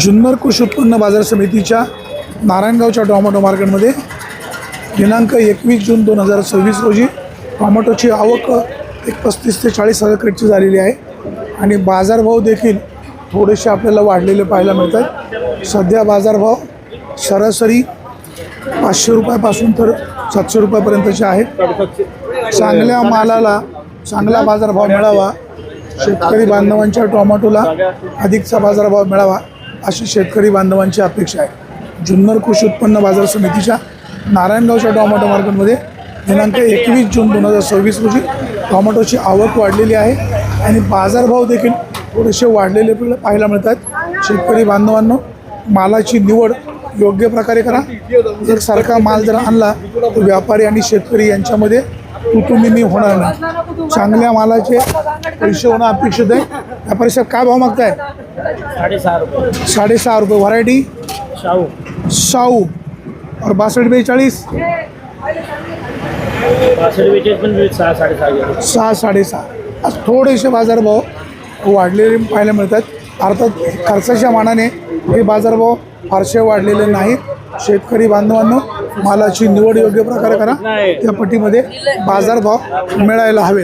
जुन्नर कृषी उत्पन्न बाजार समितीच्या नारायणगावच्या टोमॅटो मार्केटमध्ये दिनांक 21 जून 2026 रोजी टोमॅटोची आवक 35 ते 40 हजार क्रेटची झालेली आहे आणि बाजारभाव देखील थोडेसे आपल्याला वाढलेले पाहायला मिळतात। सध्या बाजारभाव सरासरी 500 रुपयापासून तर 700 रुपयापर्यंतचे आहेत। चांगल्या मालाला चांगला बाजारभाव मिळावा, शेतकरी बांधवांच्या टोमॅटोला अधिकचा बाजारभाव मिळावा अशी शेतकरी बांधवांची अपेक्षा आहे। जुन्नर कृषी उत्पन्न बाजार समितीच्या नारायणगावच्या टोमॅटो मार्केटमध्ये दिनांक 21 जून 2026 रोजी टोमॅटोची आवक वाढलेली आहे आणि बाजारभाव देखील थोडेसे वाढलेले पाहायला मिळतात। शेतकरी बांधवांनो, मालाची निवड योग्य प्रकारे करा। एकसारखा माल जर आणला तर व्यापारी आणि शेतकरी यांच्यामध्ये तुतुमिमी होणार नाही। चांगल्या मालाचे पैसे होणं अपेक्षित आहे। व्यापारी साहेब काय भाव मागताय? 6.5 रुपये। 6.5 रुपये। व्हरायटी शाहू और 6242 6 साडेसहा। आज थोडेसे बाजारभाव वाढलेले पाहायला मिळतात। अर्थात खर्चाच्या मानाने हे बाजारभाव फारसे वाढलेले नाहीत। शेतकरी बांधवांनो, मालाची निवड योग्य प्रकारे करा, त्या पट्टीमध्ये बाजारभाव मिळायला हवेत।